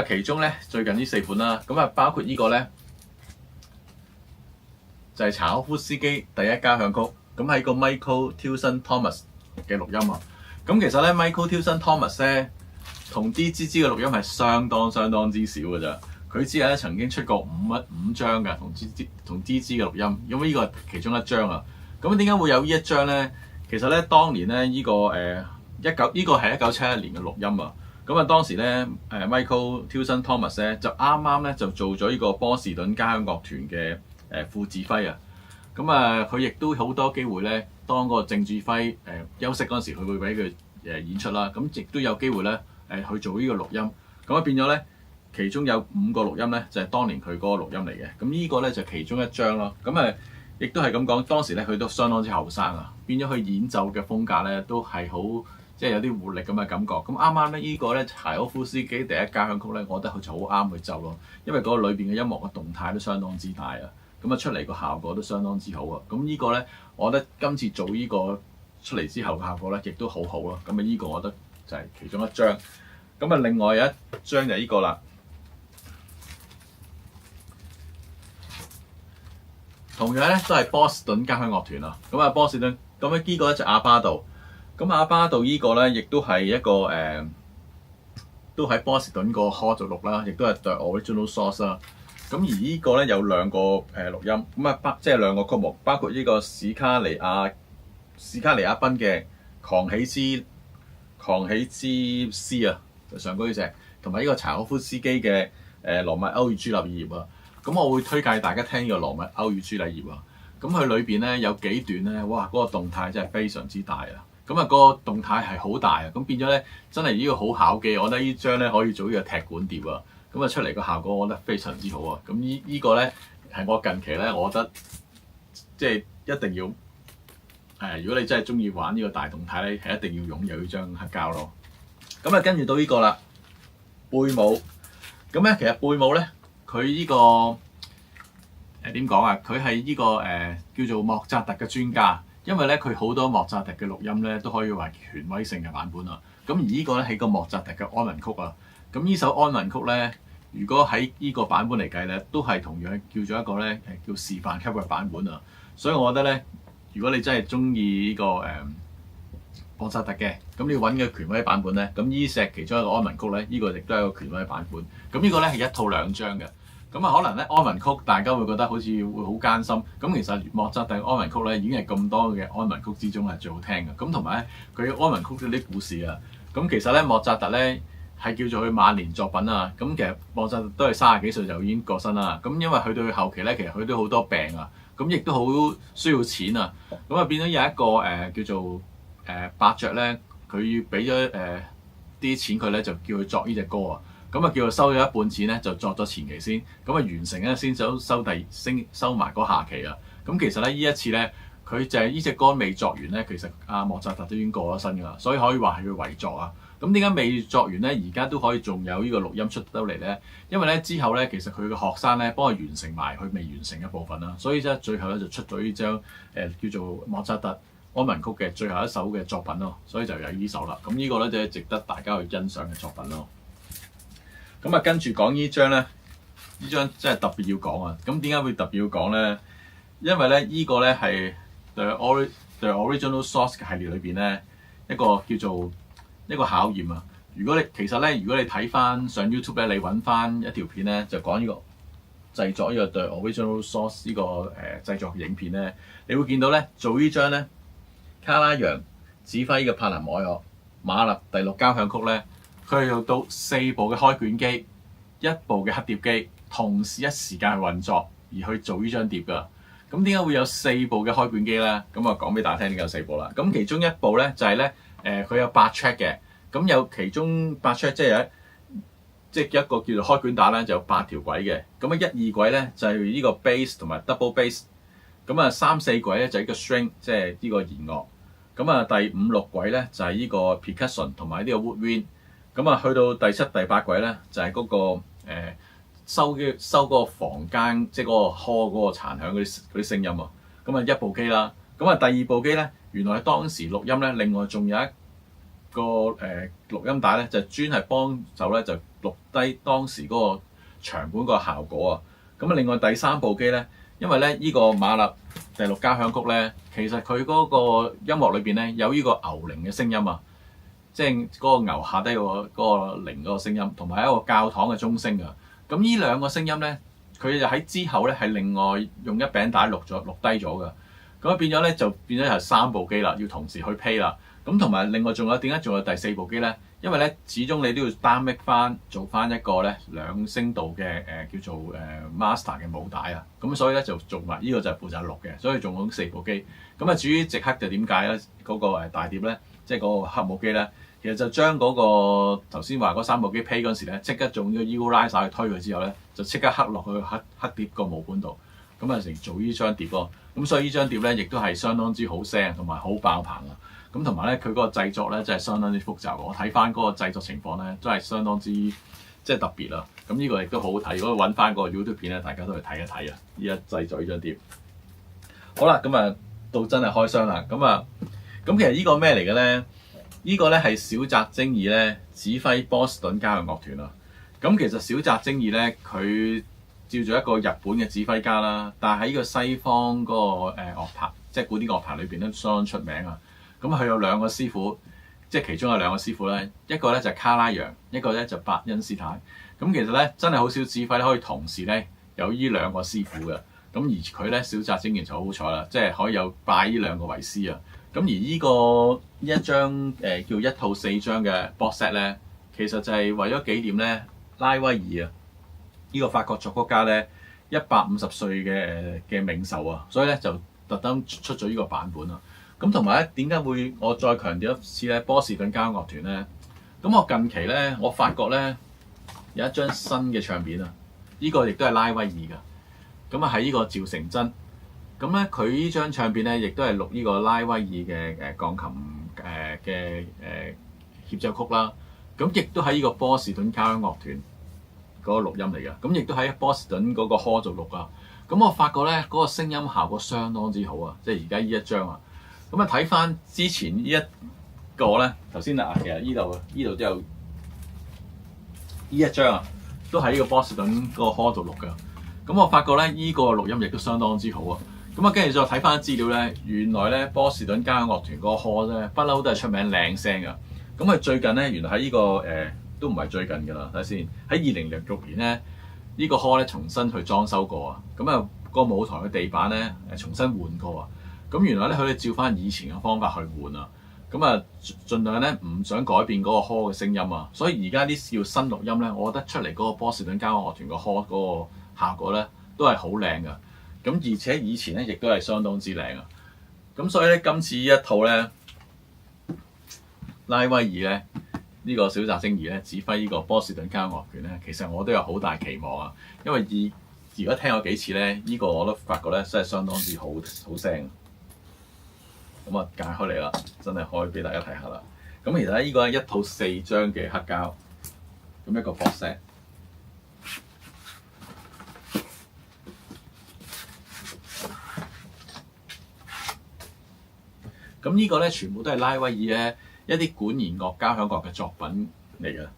其中咧最近呢4款啦，咁啊包括呢個咧就係柴可夫斯基第一交響曲，咁係個 Michael Tilson Thomas 嘅錄音啊。咁其實咧 Michael Tilson Thomas 咧同 DZZ 嘅錄音係相當之少嘅咋。佢只係咧曾經出過五張嘅同 DZZ 嘅錄音，因為呢個係其中一張啊。咁點解會有呢一張咧？其實咧當年咧呢個係1971年嘅錄音啊。咁啊當時咧Michael Tilson Thomas 咧就啱咧就做咗呢個波士頓交響樂團嘅副指揮啊。咁啊佢亦都好多機會咧，當個正指揮休息嗰陣時，佢會俾佢演出啦。咁亦都有機會咧去做呢個錄音。咁啊變咗咧，其中有5個錄音咧就係當年佢嗰個錄音嚟嘅。咁呢個咧就其中一張咯。咁亦都係咁講，當時咧佢都相當之後生啊，變咗佢演奏嘅風格咧都係好即係有啲活力咁嘅感覺。咁啱咧呢個咧柴可夫斯基第一交響曲咧，我覺得佢就好啱佢奏咯，因為嗰個裏邊嘅音樂嘅動態都相當之大啊。咁啊出嚟個效果都相當之好啊。咁呢個咧，我覺得今次做呢個出嚟之後嘅效果咧，亦都好好咯。咁啊呢個我覺得就係其中一張。咁啊另外有一張就係呢個啦。同樣咧都係波士頓交響樂團啊，咁啊波士頓，咁咧呢個咧就阿巴杜，咁阿巴杜呢個咧亦都係一個都喺波士頓個 hall 度錄啦，亦都係 The Original Source 啦。咁而呢個咧有2個錄音，咁啊即係2個曲目，包括呢個史卡尼亞賓嘅狂喜之詩啊，就上高呢隻，同埋呢個柴可夫斯基嘅羅密歐與朱麗葉啊。咁我會推介大家聽呢個羅密歐與朱麗葉啊。咁佢裏邊咧有幾段咧，哇！嗰個動態真係非常之大啊。咁啊，嗰個動態係好大啊。咁變咗咧，真係呢個好考技。我覺得呢張咧可以做呢個踢館碟啊。咁啊出嚟個效果，我覺得非常之好啊。咁呢個咧係我近期咧，我覺得即係一定要如果你真係中意玩呢個大動態咧，係一定要擁有呢張黑膠咯。咁啊，跟住到呢個啦，貝姆。咁咧其實貝姆咧，佢呢個點講啊？佢係呢個叫做莫扎特嘅專家，因為咧佢好多莫扎特嘅錄音咧都可以話權威性嘅版本啊。咁而呢個咧係個莫扎特嘅安魂曲啊。咁呢首安魂曲咧，如果喺呢個版本嚟計咧，都係同樣叫做一個咧叫示範級嘅版本啊。所以我覺得咧，如果你真係中意呢個莫扎特嘅，咁你要揾嘅權威版本咧，咁呢隻其中一個安魂曲咧，呢個亦都係一個權威版本。咁呢個咧係一套2張嘅。咁啊，可能咧安魂曲大家會覺得好似會好艱辛。咁其實莫扎特安魂曲咧已經係咁多嘅安魂曲之中係最好聽嘅。咁同埋咧佢安魂曲嗰啲故事啊，咁其實咧莫扎特咧係叫做佢晚年作品啊。咁其實莫扎特都係30幾歲就已經過身啦。咁因為去到佢後期咧，其實佢都好多病啊，咁亦都好需要錢啊。咁啊變咗有一個叫做伯爵咧，佢要俾咗啲錢佢咧，就叫佢作呢隻歌啊。咁啊，叫佢收咗一半錢咧，就作咗前期先，咁啊完成咧先收埋嗰下期啊。咁其實咧呢一次咧，佢就係呢隻歌未作完咧，其實阿莫扎特都已經過咗身㗎啦，所以可以話係佢遺作啊。咁點解未作完咧？而家都可以仲有呢個錄音出得嚟咧？因為咧之後咧，其實佢嘅學生咧幫佢完成埋佢未完成嘅部分啦，所以咧最後咧就出咗呢張叫做莫扎特安魂曲嘅最後一首嘅作品咯，所以就有呢首啦。咁呢個咧就係值得大家去欣賞嘅作品咯。咁啊，跟住講呢張咧，呢張真係特別要講啊！咁點解會特別要講咧？因為咧呢個咧係 The Original Source 嘅系列裏邊咧一個叫做一個考驗啊！如果你睇翻上 YouTube 咧，你揾翻一條片咧，就講呢個製作呢個 The Original Source 呢個製作影片咧，你會見到咧做呢張咧卡拉揚指揮嘅帕納摩樂馬勒第6交響曲咧。佢係用到4部嘅開卷機、1部嘅黑碟機，同時一時間去運作而去做呢張碟㗎。咁點解會有4部嘅開卷機咧？咁啊講俾大家聽點解有4部啦。咁其中一部咧就係咧佢有8 track 嘅。咁有其中8 track 即係一個叫做開卷打咧，就有8條軌嘅。咁啊1、2軌咧就係呢個 bass 同埋 double bass。咁啊3、4軌咧就係呢個 string， 即係呢個弦樂。咁啊第5、6軌咧就係呢個 percussion 同埋呢個 woodwind。咁啊，去到第7、第8軌咧，就係嗰個收嗰個房間，即係嗰個 hall 嗰個殘響嗰啲聲音啊。咁啊，1部機啦。咁啊，第2部機咧，原來當時錄音咧，另外仲有一個錄音帶咧，就專係幫手咧就錄低當時嗰個場館個效果啊。咁啊，另外第三部機咧，因為咧呢個馬勒第6交響曲咧，其實佢嗰個音樂裏邊咧有呢個牛鈴嘅聲音啊，即係嗰個牛下低嗰個鈴嗰個聲音，同埋一個教堂嘅鐘聲啊。咁呢兩個聲音咧，佢就喺之後咧係另外用一餅帶錄低咗㗎。咁變咗咧就變咗係3部機啦，要同時去 play 啦。咁同埋另外仲有點解仲有第4部機咧？因為咧始終你都要單 mix 翻做翻一個咧2聲道嘅叫做master 嘅母帶啊。咁所以咧就做埋呢個就係負責錄嘅，所以仲有4部機。咁啊至於即刻就點解咧？嗰個大碟咧，即係嗰個黑母機咧，其實就將嗰個頭先話嗰3部機 play 嗰陣時咧，即刻用呢個 equalizer 去推佢之後咧，就即刻刻落去黑碟個母盤度。咁啊成做呢張碟咯。咁所以呢張碟咧，亦都係相當之好聲，同埋好爆棚啊！咁同埋咧，佢嗰個製作咧，真係相當之複雜。我睇翻嗰個製作情況咧，真係相當之即係特別啦。咁呢個亦都好好睇。如果揾翻嗰個 YouTube 片咧，大家都去睇一睇啊！依家製作呢張碟。好啦，咁啊到真係開箱啦。咁其實呢個咩嚟嘅咧？呢個咧係小澤征爾咧指揮波士頓交響樂團啊。咁其實小澤征爾咧，佢照做一個日本嘅指揮家啦，但係喺呢個西方嗰個樂壇，即係古典樂壇裏邊都相當出名啊。咁佢有2個師傅，即係其中有2個師傅咧，一個咧就係卡拉揚，一個咧就伯恩斯坦。咁其實咧真係好少指揮咧可以同時咧有呢2個師傅嘅。咁而佢咧小澤征爾就好彩啦，即係可以有拜呢2個為師啊。咁而呢一張叫1套4張嘅 box set 咧，其實就係為咗紀念咧拉威爾啊，呢個法國作曲家咧150歲嘅冥壽啊，所以咧就特登出咗呢個版本啊。咁同埋咧，點解會我再強調一次咧？波士頓交響樂團咧，咁我近期咧，我發覺咧有一張新嘅唱片啊，呢個亦都係拉威爾㗎。咁啊喺呢個趙成真，咁咧佢呢張唱片咧，亦都係錄呢個拉威爾嘅鋼琴嘅協奏曲啦。咁亦都喺呢個波士頓交響樂團嗰個錄音嚟㗎。咁亦都喺波士頓嗰個 hall 度錄啊。咁我發覺咧嗰個聲音效果相當之好啊！即係而家呢一張啊。咁啊睇翻之前呢一個咧，頭先啊，其實呢度都有呢一張啊，都喺呢個波士頓嗰個 hall 度錄㗎。咁我發覺咧，呢個錄音亦都相當之好啊。咁啊，跟住再睇翻資料咧，原來咧波士頓交響樂團嗰個 hall 咧，不嬲都係出名靚聲㗎。咁啊最近咧，原來喺呢個都唔係最近㗎啦，睇下先。喺2006年咧，呢個 hall 咧重新去裝修過啊。咁啊個舞台嘅地板咧重新換過啊。咁原來咧，佢哋照翻以前嘅方法去換啊，咁啊，盡量咧唔想改變嗰個 hall 嘅聲音啊，所以而家啲叫新錄音咧，我覺得出嚟嗰個波士頓交響樂團個 hall 嗰個效果咧，都係好靚噶。咁而且以前咧，亦都係相當之靚啊。咁所以咧，今次呢一套咧，拉威爾咧呢個小澤征爾咧指揮呢個波士頓交響樂團咧，其實我都有好大期望啊，因為如果聽過幾次咧，呢個我都發覺咧真係相當之好聲。咁啊，解開嚟啦，真係開俾大家睇下啦。咁其實咧，呢個係1套4張嘅黑膠，咁一個 box set。咁呢個咧，全部都係拉威爾咧一啲管弦樂、交響樂嘅作品嚟嘅。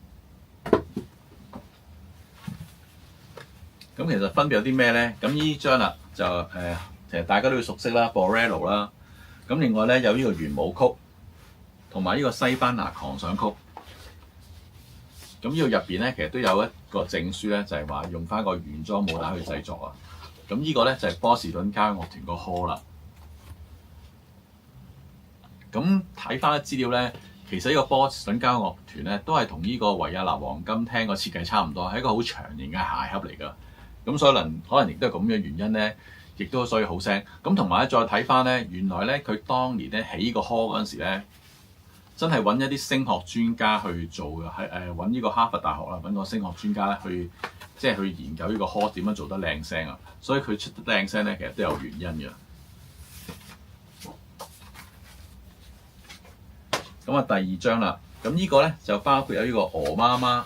咁其實分別有啲咩咧？咁呢張啦就其實大家都要熟悉啦 ，Bolero 啦。咁另外咧有呢個圓舞曲，同埋呢個西班牙狂想曲。咁呢個入邊咧其實都有一個證書咧，就係話用翻個原裝母帶去製作啊。咁呢個咧就係波士頓交響樂團個 hall 啦。咁睇翻啲資料咧，其實呢個波士頓交響樂團咧都係同呢個維也納黃金廳個設計差唔多，係一個好長形嘅鞋盒嚟㗎。咁所以可能亦都係咁嘅原因咧。亦都所以好聲咁，同埋咧再睇翻咧，原來咧佢當年咧起個 hall 嗰陣時咧，真係揾一啲聲學專家去做嘅，係揾呢個哈佛大學啦，揾個聲學專家咧去研究呢個 hall 點樣做得靚聲啊，所以佢出得靚聲咧，其實都有原因嘅。咁啊，第2張啦，咁呢個咧就包括有呢個鵝媽媽。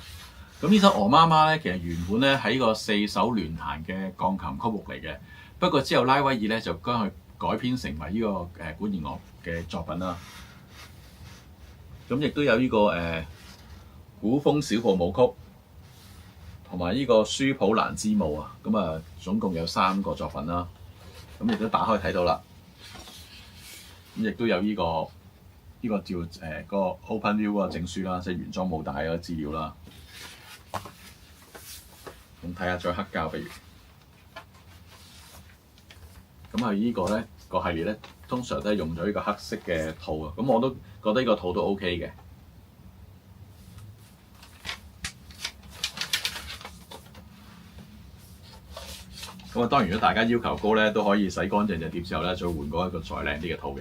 咁呢首鵝媽媽咧，其實原本咧係個4手聯彈嘅鋼琴曲目嚟嘅。不過之後拉威爾咧就將佢改編成為呢個管弦樂嘅作品啦。咁亦都有呢、個古風小步舞曲，同埋呢個舒普蘭之舞啊。咁啊，總共有3個作品啦。咁亦都打開睇到啦。咁亦都有呢、個叫嗰個 Open View 嗰個證書啦，即係原裝武帶嗰個資料啦。咁睇下再黑膠，不如咁啊！依個咧個系列咧，通常都係用咗呢個黑色嘅套啊。咁我都覺得呢個套都 OK 嘅。咁啊，當然如果大家要求高咧，都可以洗乾淨隻碟之後咧，再換過一個再靚啲嘅套嘅。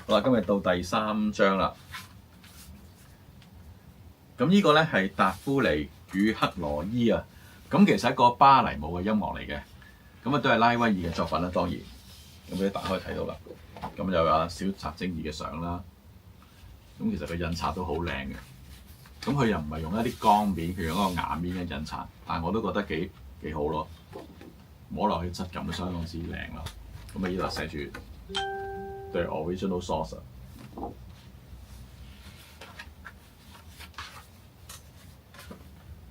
好啦，今日到第3章啦。咁呢個咧係達夫尼與克羅伊啊。咁其實係一個芭蕾舞嘅音樂嚟嘅。咁啊，都係拉威爾嘅作品啦，當然。咁你打開睇到啦。咁又有小澤征爾嘅相啦。咁其實佢印刷都好靚嘅。咁佢又唔係用一啲鋼面，佢用一個瓦面嘅印刷，但係我都覺得幾好咯。摸落去質感都相當之靚啦。咁啊，呢度寫住對 original source。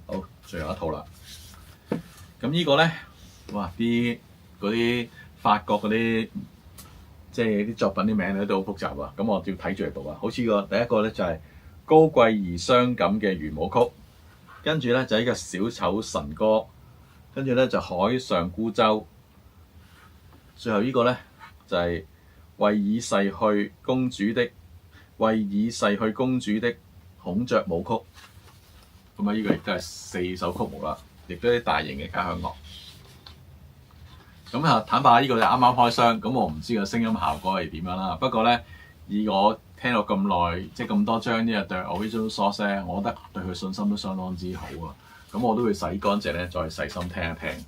好，最後一套啦。咁呢個咧，哇！嗰啲法國嗰啲即係啲作品啲名咧都好複雜啊。咁我要睇住嚟讀啊。好似第一個咧就係高貴而傷感嘅圓舞曲，跟住咧就係呢個小丑神歌，跟住咧就海上孤舟，最後呢個咧就係為已逝去公主的孔雀舞曲。咁啊，呢個亦都係4首曲目啦。亦都係大型嘅交響樂。咁啊，坦白呢個就啱啱開箱，咁我唔知個聲音效果係點樣啦。不過咧，以我聽落咁耐，即係咁多張呢個對 original source 咧，我覺得對佢信心都相當之好啊。咁我都會洗乾淨咧，再細心聽一聽。